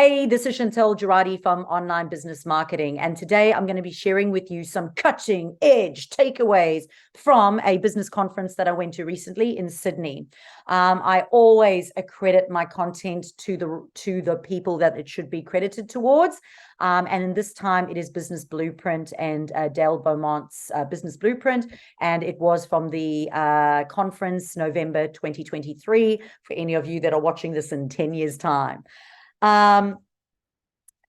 Hey, this is Chantel Girardi from Online Business Marketing. And today I'm going to be sharing with you some cutting edge takeaways from a business conference that I went to recently in Sydney. I always accredit my content to the people that it should be credited towards. And in this time, it is Business Blueprint and Dale Beaumont's Business Blueprint. And it was from the conference November 2023, for any of you that are watching this in 10 years' time.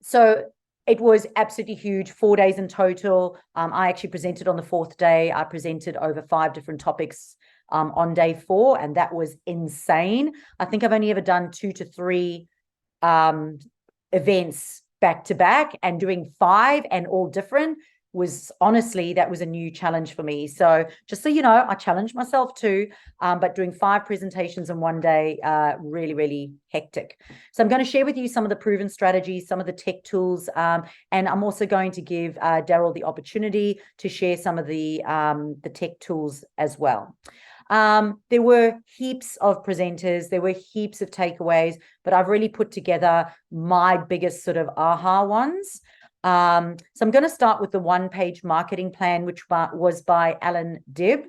So it was absolutely huge, 4 days in total. I actually presented on the fourth day. I presented over 5 different topics on day 4, and that was insane. I think I've only ever done 2 to 3 events back to back, and doing 5 and all different was honestly, that was a new challenge for me. So just so you know, I challenged myself too, but doing 5 presentations in one day, really, really hectic. So I'm going to share with you some of the proven strategies, some of the tech tools, and I'm also going to give Daryl the opportunity to share some of the tech tools as well. There were heaps of presenters, there were heaps of takeaways, but I've really put together my biggest sort of aha ones. So I'm going to start with the 1-page marketing plan, which was by Alan Dibb.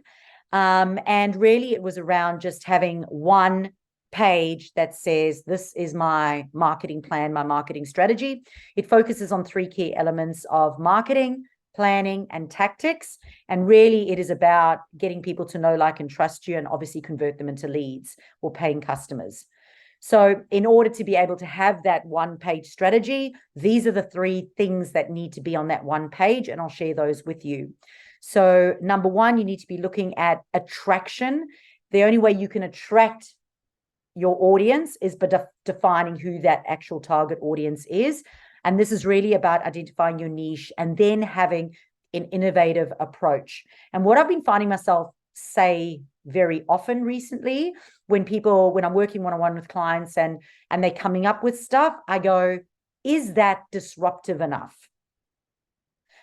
And really it was around just having one page that says, this is my marketing plan, my marketing strategy. It focuses on 3 key elements of marketing, planning, and tactics. And really it is about getting people to know, like, and trust you, and obviously convert them into leads or paying customers. So in order to be able to have that 1-page strategy, these are the 3 things that need to be on that 1 page, and I'll share those with you. So number 1, you need to be looking at attraction. The only way you can attract your audience is by defining who that actual target audience is. And this is really about identifying your niche and then having an innovative approach. And what I've been finding myself say very often recently, when I'm working one-on-one with clients and they're coming up with stuff, I go, is that disruptive enough?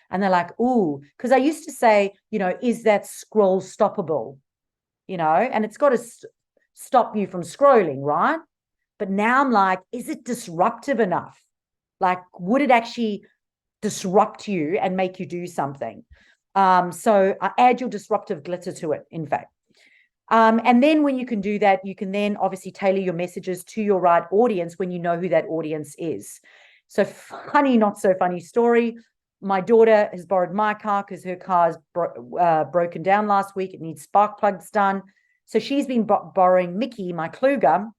And they're like, ooh, because I used to say, is that scroll stoppable? And it's got to stop you from scrolling, right? But now I'm like, is it disruptive enough? Like, would it actually disrupt you and make you do something? So I add your disruptive glitter to it, in fact. And then when you can do that, you can then obviously tailor your messages to your right audience when you know who that audience is. So funny, not so funny story. My daughter has borrowed my car because her car's broken down last week. It needs spark plugs done. So she's been borrowing Mickey, my Kluger.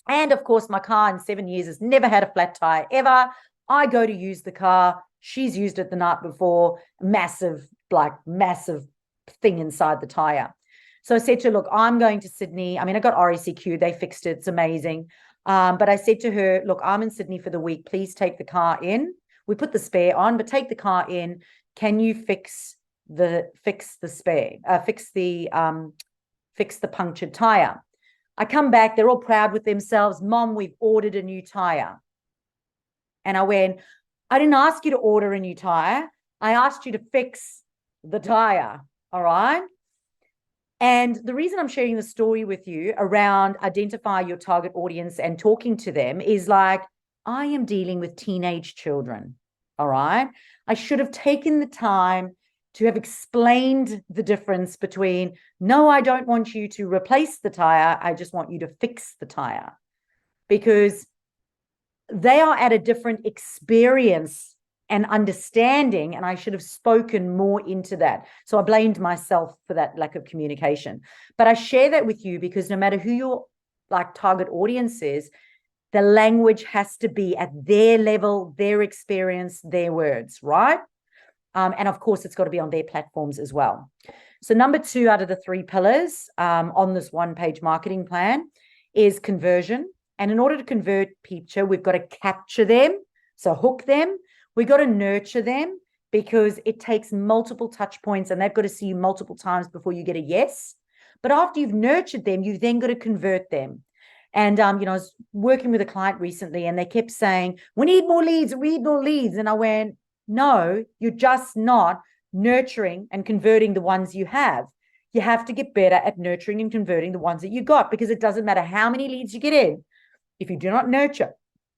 And of course, my car in 7 years has never had a flat tire ever. I go to use the car. She's used it the night before. Massive thing inside the tire. So I said to her, look, I'm going to Sydney. I mean, I got RACQ. They fixed it. It's amazing. But I said to her, look, I'm in Sydney for the week. Please take the car in. We put the spare on, but take the car in. Can you fix the punctured tire? I come back, they're all proud with themselves. Mom, we've ordered a new tire. And I went, I didn't ask you to order a new tire. I asked you to fix the tire. All right. And the reason I'm sharing the story with you around identify your target audience and talking to them is like, I am dealing with teenage children. All right. I should have taken the time to have explained the difference between, no, I don't want you to replace the tire. I just want you to fix the tire, because they are at a different experience and understanding, and I should have spoken more into that. So I blamed myself for that lack of communication. But I share that with you because no matter who your target audience is, the language has to be at their level, their experience, their words, right? And of course, it's got to be on their platforms as well. So number 2 out of the 3 pillars on this 1-page marketing plan is conversion. And in order to convert people, we've got to capture them, so hook them. We've got to nurture them, because it takes multiple touch points and they've got to see you multiple times before you get a yes. But after you've nurtured them, you've then got to convert them. And, I was working with a client recently and they kept saying, we need more leads, we need more leads. And I went, no, you're just not nurturing and converting the ones you have. You have to get better at nurturing and converting the ones that you got, because it doesn't matter how many leads you get in. If you do not nurture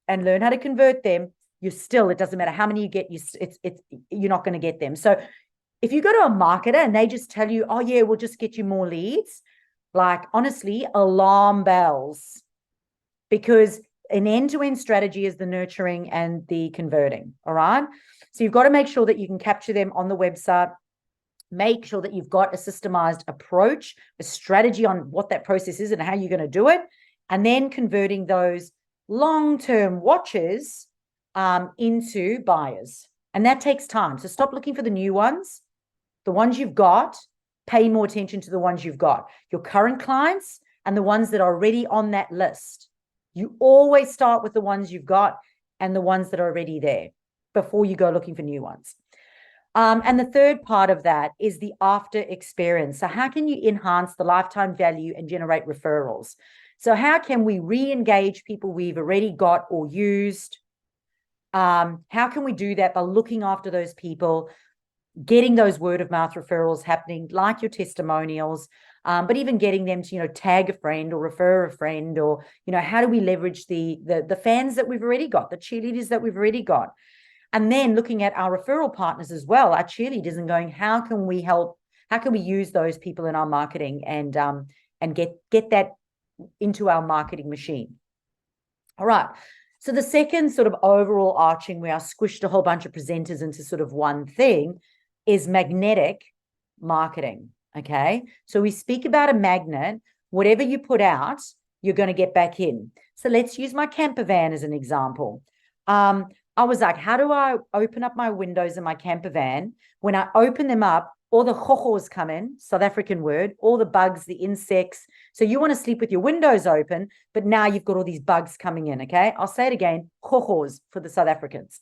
and learn how to convert them, it doesn't matter how many you get, you're not going to get them. So if you go to a marketer and they just tell you, oh yeah, we'll just get you more leads, like honestly, alarm bells, because an end-to-end strategy is the nurturing and the converting. All right. So you've got to make sure that you can capture them on the website. Make sure that you've got a systemized approach, a strategy on what that process is and how you're going to do it, and then converting those long-term watchers into buyers. And that takes time. So stop looking for the new ones. The ones you've got, pay more attention to the ones you've got, your current clients and the ones that are already on that list. You always start with the ones you've got and the ones that are already there before you go looking for new ones. And the third part of that is the after experience. So how can you enhance the lifetime value and generate referrals? So how can we re-engage people we've already got or used? How can we do that by looking after those people, getting those word of mouth referrals happening, like your testimonials, but even getting them to, tag a friend or refer a friend, or, how do we leverage the fans that we've already got, the cheerleaders that we've already got? And then looking at our referral partners as well, our cheerleaders, and going, how can we help? How can we use those people in our marketing and get that into our marketing machine? All right. So the second sort of overall arching, where I squished a whole bunch of presenters into sort of one thing, is magnetic marketing. Okay. So we speak about a magnet. Whatever you put out, you're going to get back in. So let's use my camper van as an example. I was like, how do I open up my windows in my camper van? When I open them up, all the chojos come in, South African word, all the bugs, the insects. So you want to sleep with your windows open, but now you've got all these bugs coming in, okay? I'll say it again, chojos for the South Africans.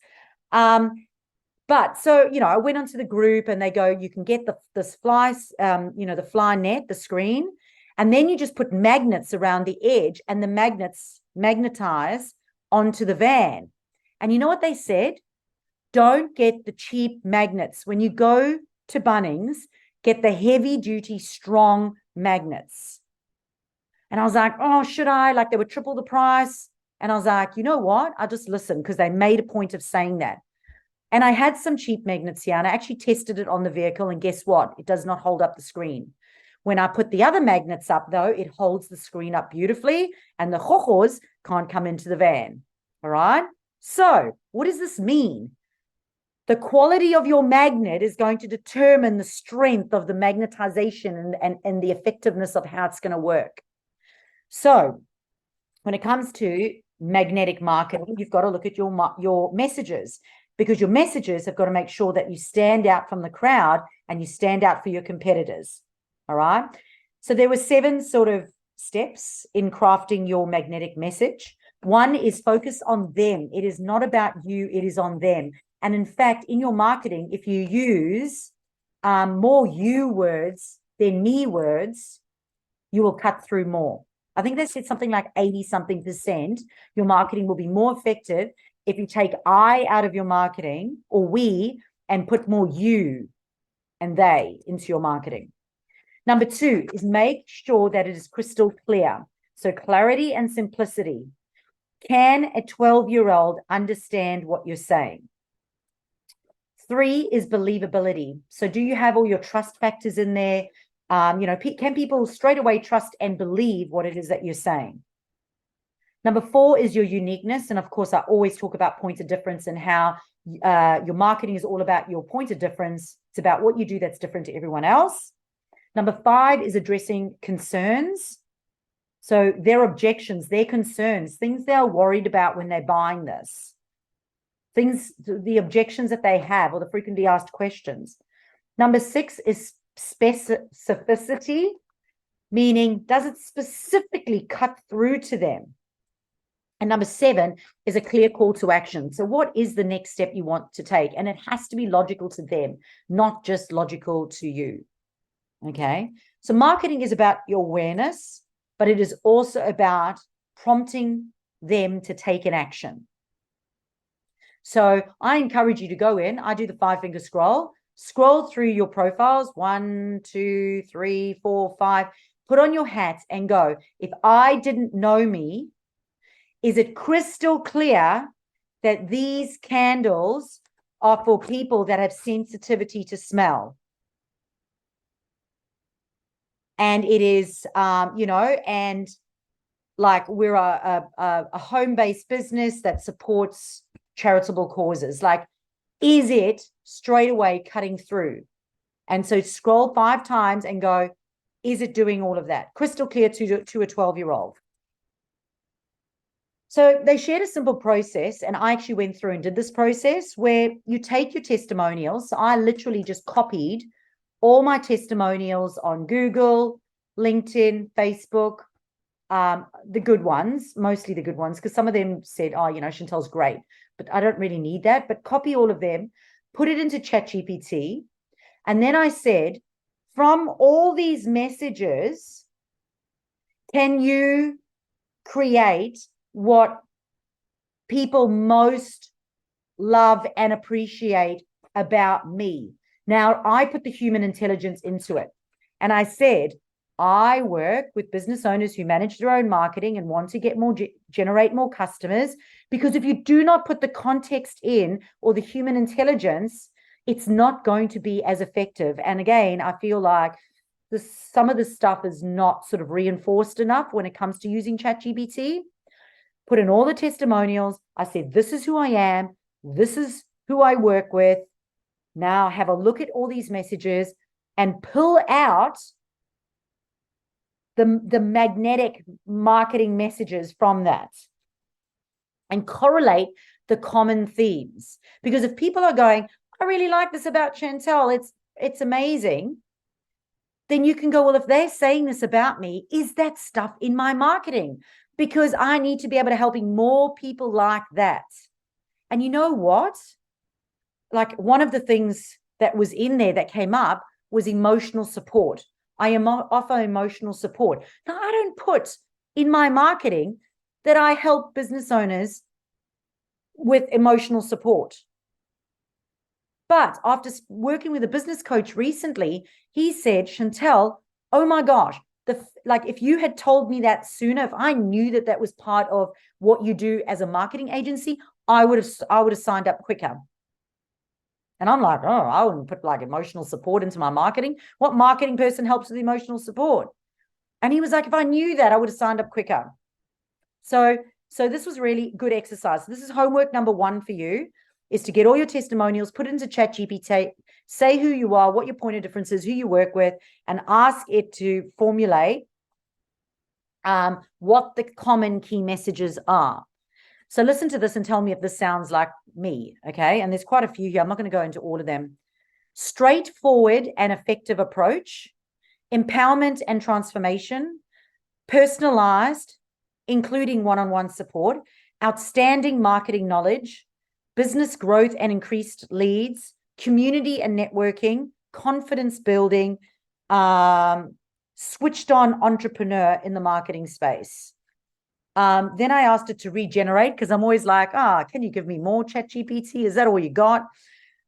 But so, I went onto the group and they go, you can get this fly, the fly net, the screen, and then you just put magnets around the edge and the magnets magnetize onto the van. And you know what they said? Don't get the cheap magnets. When you go to Bunnings, get the heavy duty, strong magnets. And I was like, oh, should I? Like, they were triple the price. And I was like, you know what? I just listened, because they made a point of saying that. And I had some cheap magnets here, and I actually tested it on the vehicle, and guess what? It does not hold up the screen. When I put the other magnets up, though, it holds the screen up beautifully, and the chojos can't come into the van. All right? So what does this mean? The quality of your magnet is going to determine the strength of the magnetization and the effectiveness of how it's going to work. So when it comes to magnetic marketing, you've got to look at your messages, because your messages have got to make sure that you stand out from the crowd and you stand out for your competitors. All right. So there were 7 sort of steps in crafting your magnetic message. One is focus on them. It is not about you. It is on them. And in fact, in your marketing, if you use more you words than me words, you will cut through more. I think they said something like 80-something%. Your marketing will be more effective if you take I out of your marketing, or we, and put more you and they into your marketing. Number 2 is make sure that it is crystal clear. So clarity and simplicity. Can a 12-year-old understand what you're saying? 3 is believability. So do you have all your trust factors in there? Can people straight away trust and believe what it is that you're saying? Number 4 is your uniqueness. And of course, I always talk about point of difference, and how your marketing is all about your point of difference. It's about what you do that's different to everyone else. Number 5 is addressing concerns. So their objections, their concerns, things they're worried about when they're buying this, the objections that they have, or the frequently asked questions. Number 6 is specificity, meaning does it specifically cut through to them? And number 7 is a clear call to action. So what is the next step you want to take? And it has to be logical to them, not just logical to you. Okay. So marketing is about your awareness, but it is also about prompting them to take an action. So I encourage you to go in. I do the 5-finger scroll through your profiles, 1, 2, 3, 4, 5, put on your hat and go. If I didn't know me, Is it crystal clear that these candles are for people that have sensitivity to smell? And it is, and like we're a home-based business that supports charitable causes. Like, is it straight away cutting through? And so scroll 5 times and go, is it doing all of that? Crystal clear to a 12-year-old. So they shared a simple process, and I actually went through and did this process where you take your testimonials. So I literally just copied all my testimonials on Google, LinkedIn, Facebook, the good ones, mostly the good ones, because some of them said, oh, Chantel's great, but I don't really need that. But copy all of them, put it into ChatGPT. And then I said, from all these messages, can you create what people most love and appreciate about me? Now, I put the human intelligence into it. And I said, I work with business owners who manage their own marketing and want to get more, generate more customers. Because if you do not put the context in or the human intelligence, it's not going to be as effective. And again, I feel like some of this stuff is not sort of reinforced enough when it comes to using ChatGPT. Put in all the testimonials. I said, this is who I am. This is who I work with. Now have a look at all these messages and pull out the magnetic marketing messages from that and correlate the common themes. Because if people are going, I really like this about Chantel, it's amazing, then you can go, well, if they're saying this about me, is that stuff in my marketing? Because I need to be able to helping more people like that. And you know what? Like, one of the things that was in there that came up was emotional support. I offer emotional support. Now, I don't put in my marketing that I help business owners with emotional support. But after working with a business coach recently, he said, Chantel, oh my gosh, if you had told me that sooner, if I knew that that was part of what you do as a marketing agency, I would have signed up quicker. And I'm like, oh, I wouldn't put like emotional support into my marketing. What marketing person helps with emotional support? And he was like, if I knew that, I would have signed up quicker. So this was really good exercise. This is homework number 1 for you, is to get all your testimonials, put it into ChatGPT, say who you are, what your point of difference is, who you work with, and ask it to formulate what the common key messages are. So listen to this and tell me if this sounds like me, okay? And there's quite a few here. I'm not going to go into all of them. Straightforward and effective approach, empowerment and transformation, personalized, including one-on-one support, outstanding marketing knowledge, business growth and increased leads, community and networking, confidence building, switched on entrepreneur in the marketing space. Then I asked it to regenerate, because I'm always like, can you give me more, ChatGPT? Is that all you got?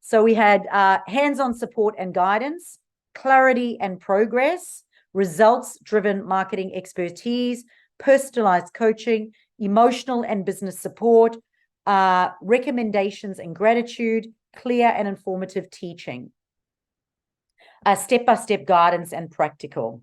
So we had hands-on support and guidance, clarity and progress, results-driven marketing expertise, personalized coaching, emotional and business support, recommendations and gratitude, clear and informative teaching, step-by-step guidance and practical.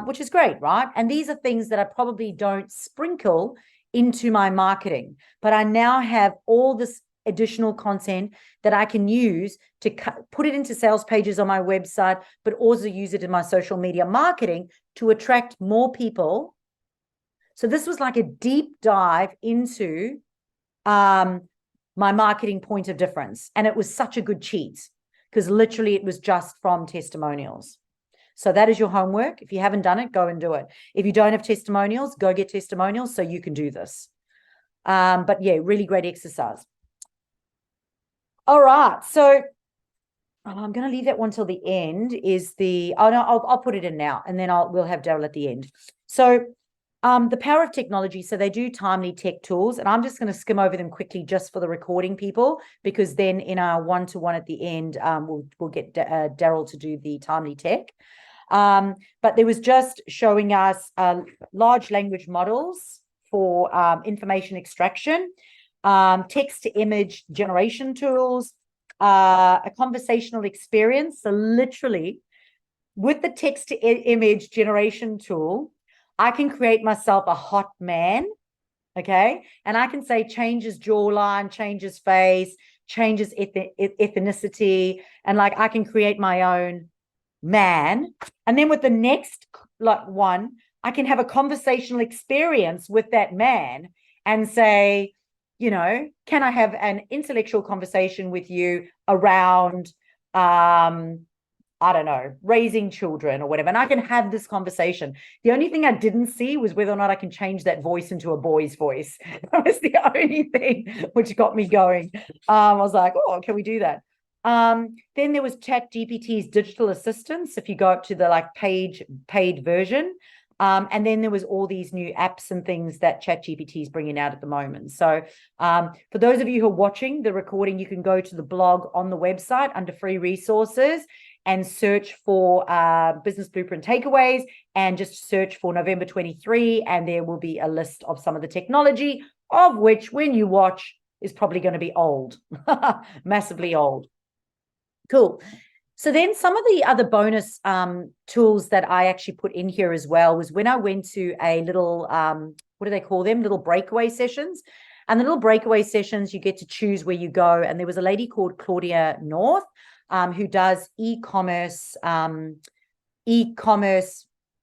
Which is great, right? And these are things that I probably don't sprinkle into my marketing, but I now have all this additional content that I can use to put it into sales pages on my website, but also use it in my social media marketing to attract more people. So this was like a deep dive into my marketing point of difference. And it was such a good cheat, because literally it was just from testimonials. So that is your homework. If you haven't done it, go and do it. If you don't have testimonials, go get testimonials so you can do this. But yeah, really great exercise. All right. So I'm going to leave that one till the end. I'll put it in now, and then we'll have Daryl at the end. So the power of technology. So they do timely tech tools, and I'm just going to skim over them quickly just for the recording people, because then in our one-to-one at the end, we'll get Daryl to do the timely tech. But there was just showing us large language models for information extraction, text to image generation tools, a conversational experience. So literally with the text to image generation tool, I can create myself a hot man. Okay. And I can say changes jawline, changes face, changes ethnicity. And like, I can create my own man. And then with the next one, I can have a conversational experience with that man and say, can I have an intellectual conversation with you around, I don't know, raising children or whatever. And I can have this conversation. The only thing I didn't see was whether or not I can change that voice into a boy's voice. That was the only thing which got me going. I was like, oh, can we do that? Then there was ChatGPT's digital assistants. If you go up to the paid version, and then there was all these new apps and things that ChatGPT is bringing out at the moment. So for those of you who are watching the recording, you can go to the blog on the website under free resources and search for business blueprint takeaways and just search for November 23. And there will be a list of some of the technology, of which when you watch is probably going to be old, massively old. Cool. So then some of the other bonus tools that I actually put in here as well was when I went to a little, what do they call them? Little breakaway sessions. And the little breakaway sessions, you get to choose where you go. And there was a lady called Claudia North who does e-commerce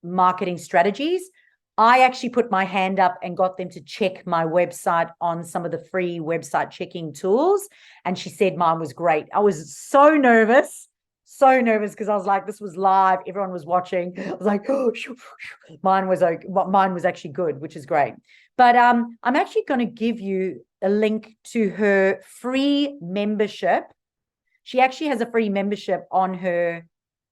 marketing strategies. I actually put my hand up and got them to check my website on some of the free website checking tools. And she said mine was great. I was so nervous because I was like, this was live. Everyone was watching. I was like, oh, mine was actually good, which is great. But I'm actually going to give you a link to her free membership. She actually has a free membership on her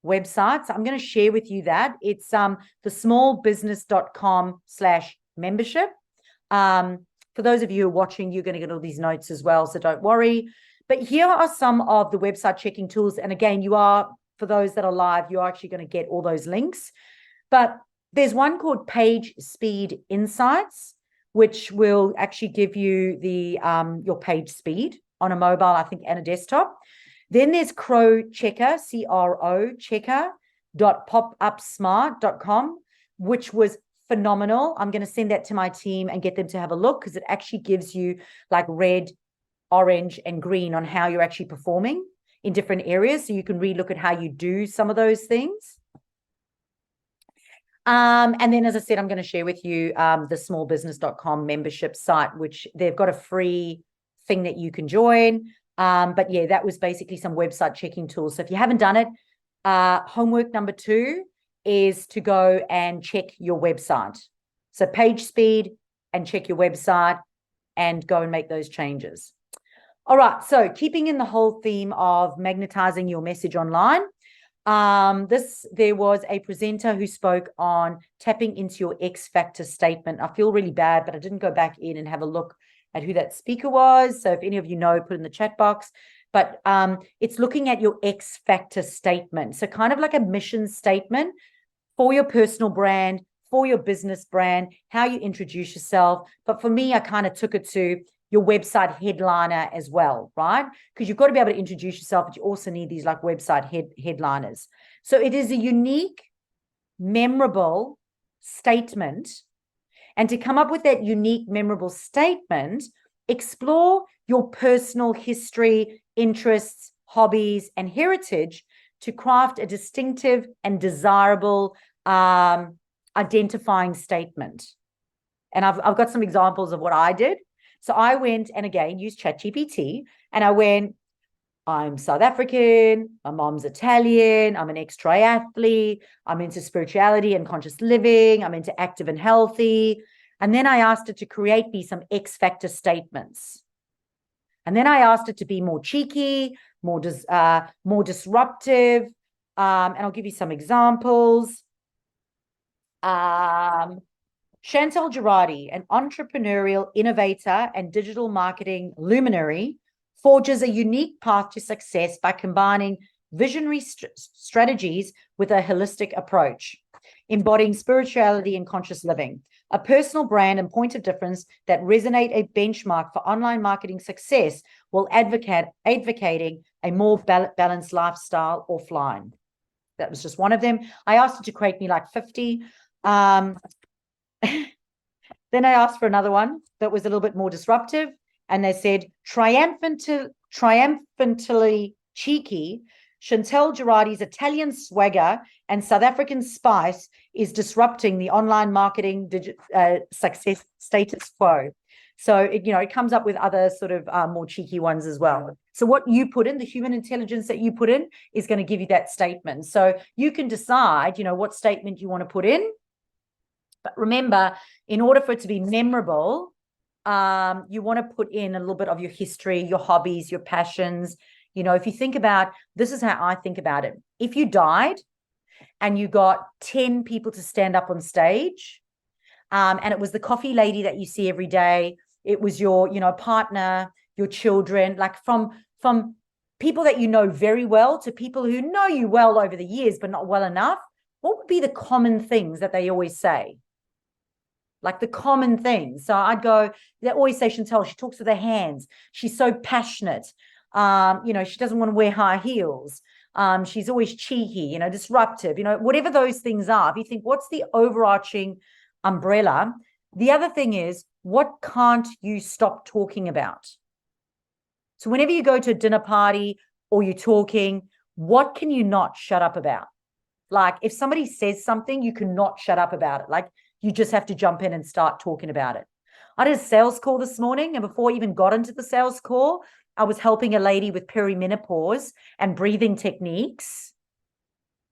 website. So I'm going to share with you that. It's thesmallbusiness.com/membership. For those of you who are watching, you're going to get all these notes as well. So don't worry. But here are some of the website checking tools. And again, for those that are live, you're actually going to get all those links. But there's one called Page Speed Insights, which will actually give you your page speed on a mobile, I think, and a desktop. Then there's Crow Checker, CRO checker.popupsmart.com, which was phenomenal. I'm going to send that to my team and get them to have a look because it actually gives you like red, orange, and green on how you're actually performing in different areas. So you can relook at how you do some of those things. And then, as I said, I'm going to share with you the smallbusiness.com membership site, which they've got a free thing that you can join. But yeah, that was basically some website checking tools. So if you haven't done it, homework number 2 is to go and check your website. So page speed and check your website and go and make those changes. All right. So keeping in the whole theme of magnetizing your message online, there was a presenter who spoke on tapping into your X factor statement. I feel really bad, but I didn't go back in and have a look at who that speaker was. So if any of you know, put in the chat box. But it's looking at your X factor statement. So kind of like a mission statement for your personal brand, for your business brand, how you introduce yourself. But for me, I kind of took it to your website headliner as well, right? Because you've got to be able to introduce yourself, but you also need these like website headliners. So it is a unique, memorable statement. And to come up with that unique, memorable statement, explore your personal history, interests, hobbies, and heritage to craft a distinctive and desirable identifying statement. And I've got some examples of what I did. So I went and again used ChatGPT and I went, I'm South African, my mom's Italian, I'm an ex-triathlete, I'm into spirituality and conscious living, I'm into active and healthy. And then I asked it to create me some X factor statements. And then I asked it to be more cheeky, more disruptive. And I'll give you some examples. Chantal Girardi, an entrepreneurial innovator and digital marketing luminary, forges a unique path to success by combining visionary strategies with a holistic approach. embodying spirituality and conscious living, a personal brand and point of difference that resonate a benchmark for online marketing success while advocating a more balanced lifestyle offline. That was just one of them. I asked her to create me like 50. Then I asked for another one that was a little bit more disruptive. And they said, triumphantly cheeky, Chantel Girardi's Italian swagger and South African spice is disrupting the online marketing success status quo. So, it comes up with other sort of more cheeky ones as well. So what you put in, the human intelligence that you put in, is going to give you that statement. So you can decide, what statement you want to put in. But remember, in order for it to be memorable, you want to put in a little bit of your history, your hobbies, your passions. If you think about, this is how I think about it. If you died and you got 10 people to stand up on stage, and it was the coffee lady that you see every day, it was your, partner, your children, like from people that you know very well to people who know you well over the years, but not well enough, what would be the common things that they always say? Like the common things. So I'd go, they always say, Chantel, she talks with her hands. She's so passionate. She doesn't want to wear high heels. She's always cheeky, disruptive, whatever those things are. If you think, what's the overarching umbrella? The other thing is, what can't you stop talking about? So whenever you go to a dinner party or you're talking, what can you not shut up about? Like if somebody says something, you cannot shut up about it. Like you just have to jump in and start talking about it. I did a sales call this morning, and before I even got into the sales call, I was helping a lady with perimenopause and breathing techniques.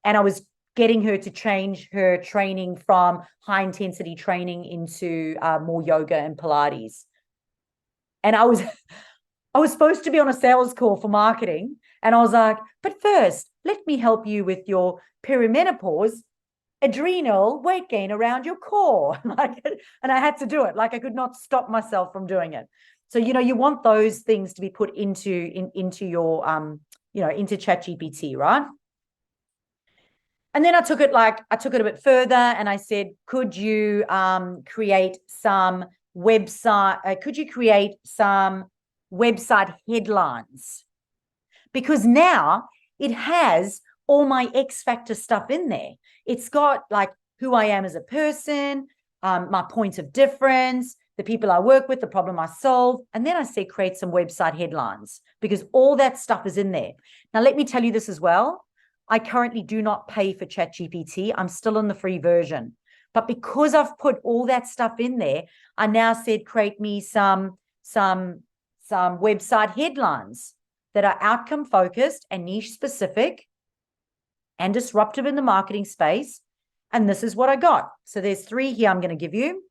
And I was getting her to change her training from high intensity training into more yoga and Pilates. And I was supposed to be on a sales call for marketing. And I was like, but first, let me help you with your perimenopause, adrenal weight gain around your core. And I had to do it. Like I could not stop myself from doing it. So, you want those things to be put into your, into ChatGPT, right? And then I took it a bit further and I said, could you create some website? Could you create some website headlines? Because now it has all my X Factor stuff in there. It's got like who I am as a person, my point of difference, the people I work with, the problem I solve. And then I said, create some website headlines, because all that stuff is in there. Now, let me tell you this as well. I currently do not pay for ChatGPT. I'm still in the free version. But because I've put all that stuff in there, I now said, create me some website headlines that are outcome focused and niche specific and disruptive in the marketing space. And this is what I got. So there's 3 here I'm going to give you.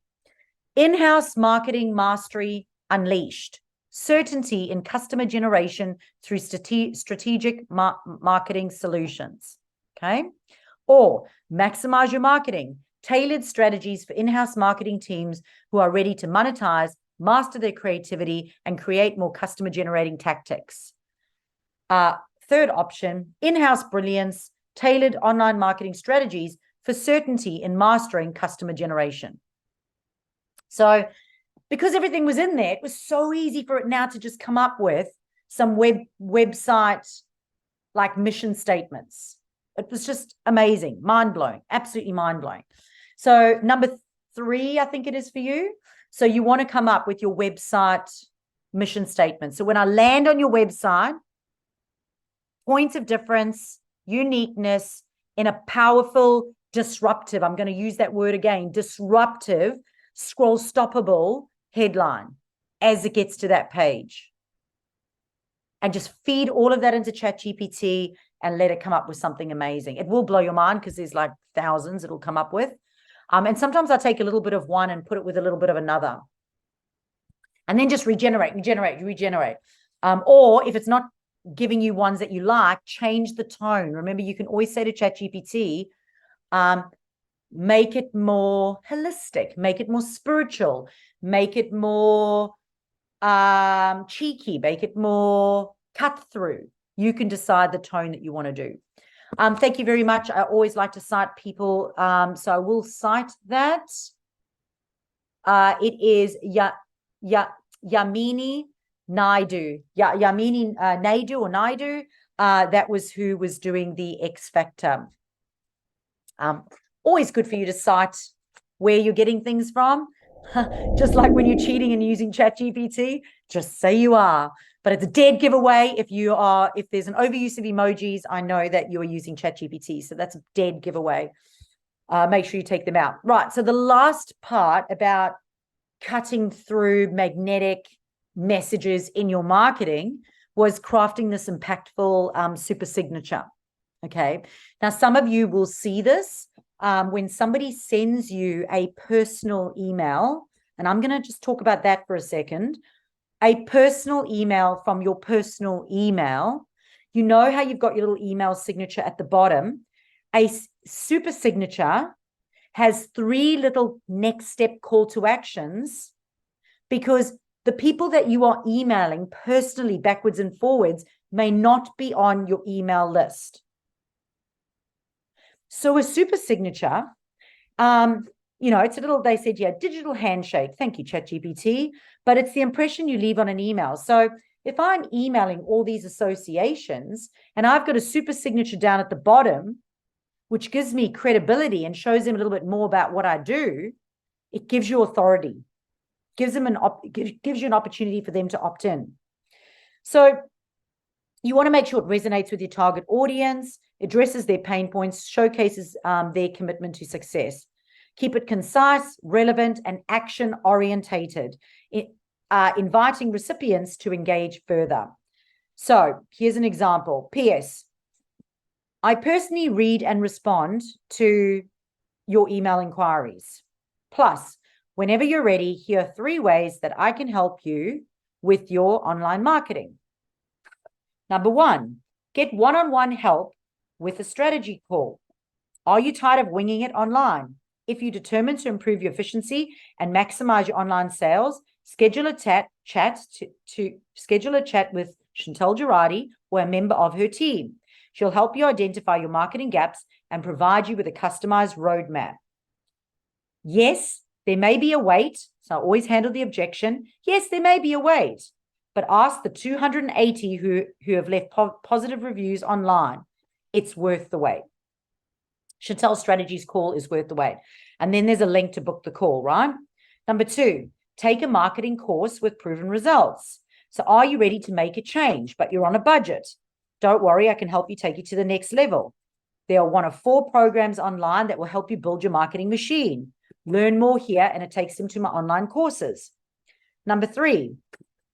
In-house marketing mastery unleashed. Certainty in customer generation through strategic marketing solutions. Okay. Or maximize your marketing. Tailored strategies for in-house marketing teams who are ready to monetize, master their creativity, and create more customer generating tactics. Third option, in-house brilliance, tailored online marketing strategies for certainty in mastering customer generation. So because everything was in there, it was so easy for it now to just come up with some website like mission statements. It was just amazing, mind-blowing, absolutely mind-blowing. So number 3, I think it is for you. So you want to come up with your website mission statement. So when I land on your website, points of difference, uniqueness in a powerful, disruptive, I'm going to use that word again, disruptive, scroll stoppable headline as it gets to that page. And just feed all of that into ChatGPT and let it come up with something amazing. It will blow your mind because there's like thousands it'll come up with. And sometimes I take a little bit of one and put it with a little bit of another. And then just regenerate. Or if it's not giving you ones that you like, change the tone. Remember, you can always say to ChatGPT, make it more holistic, make it more spiritual, make it more cheeky, make it more cut through. You can decide the tone that you want to do. Thank you very much. I always like to cite people. So I will cite that. It is Yamini Naidu. Yamini Naidu or Naidu. That was who was doing the X Factor. Always good for you to cite where you're getting things from. Just like when you're cheating and using ChatGPT, just say you are. But it's a dead giveaway if there's an overuse of emojis, I know that you are using ChatGPT. So that's a dead giveaway. Make sure you take them out. Right. So the last part about cutting through magnetic messages in your marketing was crafting this impactful super signature. Okay. Now, some of you will see this when somebody sends you a personal email, and I'm going to just talk about that for a second. A personal email from your personal email. You know how you've got your little email signature at the bottom. A super signature has 3 little next step call to actions, because the people that you are emailing personally backwards and forwards may not be on your email list. So a super signature, it's a little, they said, yeah, digital handshake. Thank you, ChatGPT. But it's the impression you leave on an email. So if I'm emailing all these associations and I've got a super signature down at the bottom, which gives me credibility and shows them a little bit more about what I do, it gives you authority, gives you an opportunity for them to opt in. So you want to make sure it resonates with your target audience, addresses their pain points, showcases their commitment to success. Keep it concise, relevant, and action-orientated, inviting recipients to engage further. So here's an example. P.S. I personally read and respond to your email inquiries. Plus, whenever you're ready, here are 3 ways that I can help you with your online marketing. Number 1, get one-on-one help with a strategy call. Are you tired of winging it online? If you're determined to improve your efficiency and maximize your online sales, schedule a chat with Chantal Girardi or a member of her team. She'll help you identify your marketing gaps and provide you with a customized roadmap. Yes, there may be a wait, so I always handle the objection. Yes, there may be a wait, but ask the 280 who have left positive reviews online. It's worth the wait. Chantel's Strategies call is worth the wait. And then there's a link to book the call, right? Number 2, take a marketing course with proven results. So are you ready to make a change, but you're on a budget? Don't worry, I can help you take you to the next level. There are 1 of 4 programs online that will help you build your marketing machine. Learn more here, and it takes them to my online courses. Number 3,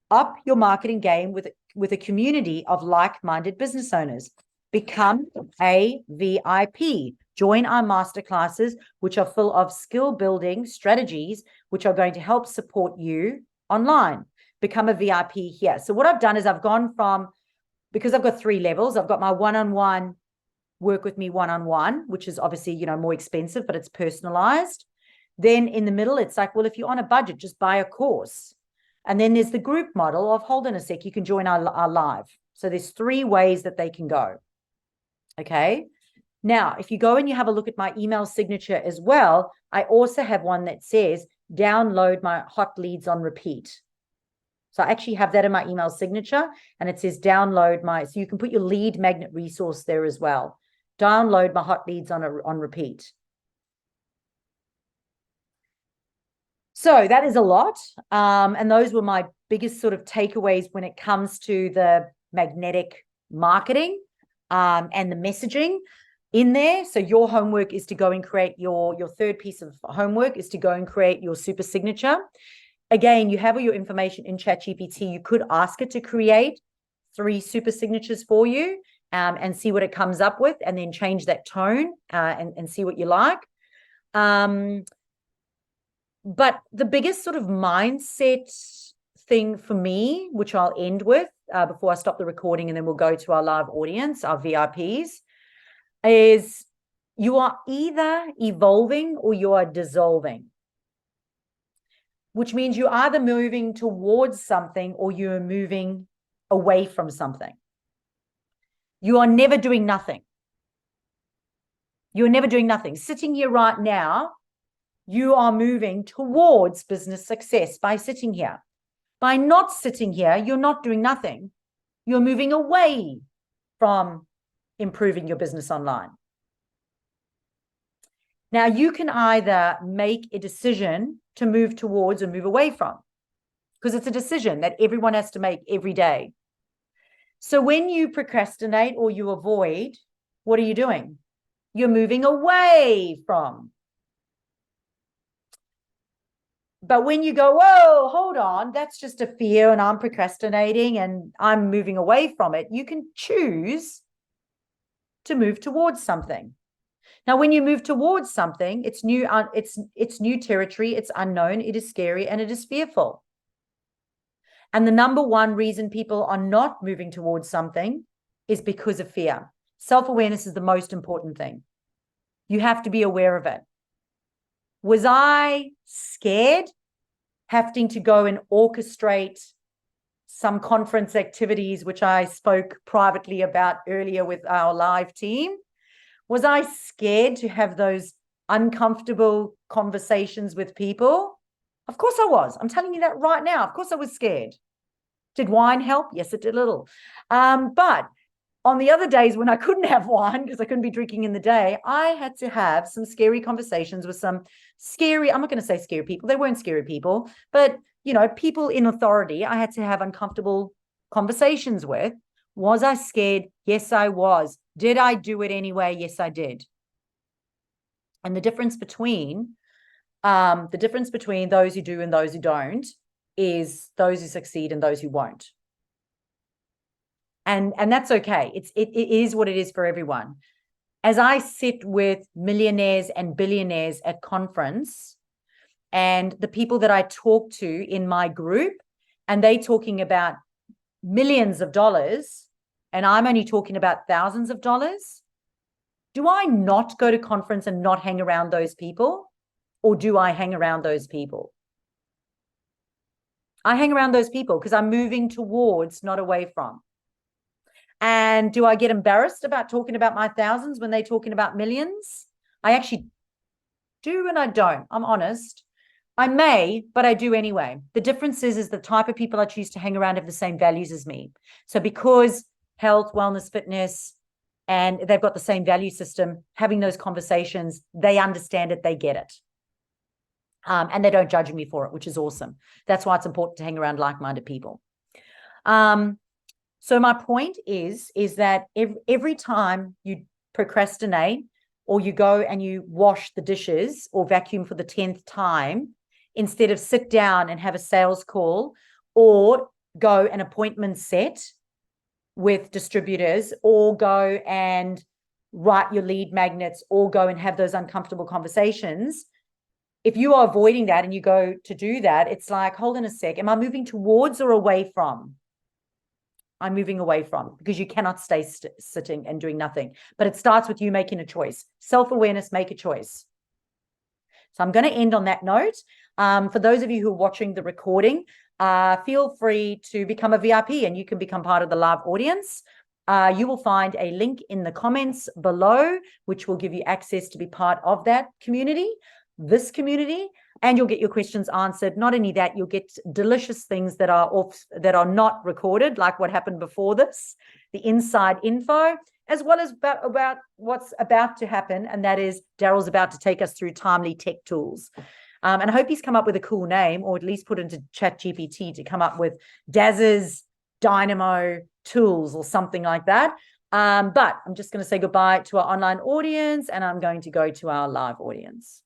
up your marketing game with a community of like-minded business owners. Become a VIP. Join our masterclasses, which are full of skill-building strategies, which are going to help support you online. Become a VIP here. So what I've done is I've gone from, because I've got 3 levels, I've got my one-on-one, work with me one-on-one, which is obviously, more expensive, but it's personalized. Then in the middle, it's like, well, if you're on a budget, just buy a course. And then there's the group model of, hold on a sec, you can join our live. So there's 3 ways that they can go. Okay. Now, if you go and you have a look at my email signature as well, I also have one that says download my hot leads on repeat. So I actually have that in my email signature, and it says download so you can put your lead magnet resource there as well. Download my hot leads on repeat. So that is a lot. And those were my biggest sort of takeaways when it comes to the magnetic marketing and the messaging in there. So your homework is to go and create your 3rd piece of homework is to go and create your super signature. Again, you have all your information in ChatGPT. You could ask it to create 3 super signatures for you and see what it comes up with, and then change that tone and see what you like. But the biggest sort of mindset thing for me, which I'll end with before I stop the recording, and then we'll go to our live audience, our VIPs, is you are either evolving or you are dissolving, which means you're either moving towards something or you're moving away from something. You are never doing nothing. You're never doing nothing. Sitting here right now, you are moving towards business success by sitting here. By not sitting here, you're not doing nothing. You're moving away from improving your business online. Now, you can either make a decision to move towards or move away from, because it's a decision that everyone has to make every day. So when you procrastinate or you avoid, what are you doing? You're moving away from. But when you go, whoa, hold on, that's just a fear and I'm procrastinating and I'm moving away from it, you can choose to move towards something. Now, when you move towards something, it's new, it's new territory, it's unknown, it is scary, and it is fearful. And the number one reason people are not moving towards something is because of fear. Self-awareness is the most important thing. You have to be aware of it. Was I scared having to go and orchestrate some conference activities, which I spoke privately about earlier with our live team? Was I scared to have those uncomfortable conversations with people? Of course I was. I'm telling you that right now. Of course I was scared. Did wine help? Yes, it did a little. But on the other days when I couldn't have wine because I couldn't be drinking in the day, I had to have some scary conversations with some scary, I'm not going to say scary people. They weren't scary people, but, people in authority, I had to have uncomfortable conversations with. Was I scared? Yes, I was. Did I do it anyway? Yes, I did. And the difference between those who do and those who don't is those who succeed and those who won't. And that's okay. It is what it is for everyone. As I sit with millionaires and billionaires at conference, and the people that I talk to in my group, and they talking about millions of dollars, and I'm only talking about thousands of dollars, do I not go to conference and not hang around those people? Or do I hang around those people? I hang around those people because I'm moving towards, not away from. And do I get embarrassed about talking about my thousands when they're talking about millions? I actually do and I don't. I'm honest. I may, but I do anyway. The difference is the type of people I choose to hang around have the same values as me. So because health, wellness, fitness, and they've got the same value system, having those conversations, they understand it, they get it. And they don't judge me for it, which is awesome. That's why it's important to hang around like-minded people. So my point is that every time you procrastinate or you go and you wash the dishes or vacuum for the 10th time, instead of sit down and have a sales call or go an appointment set with distributors or go and write your lead magnets or go and have those uncomfortable conversations, if you are avoiding that and you go to do that, it's like, hold on a sec, am I moving towards or away from? I'm moving away from, because you cannot stay sitting and doing nothing. But it starts with you making a choice. Self-awareness, make a choice. So I'm going to end on that note. For those of you who are watching the recording, feel free to become a VIP and you can become part of the live audience. You will find a link in the comments below, which will give you access to be part of that community, this community, and you'll get your questions answered. Not only that, you'll get delicious things that are not recorded, like what happened before this, the inside info, as well as about what's about to happen, and that is Daryl's about to take us through timely tech tools. And I hope he's come up with a cool name, or at least put into ChatGPT to come up with Daz's Dynamo Tools or something like that. But I'm just going to say goodbye to our online audience, and I'm going to go to our live audience.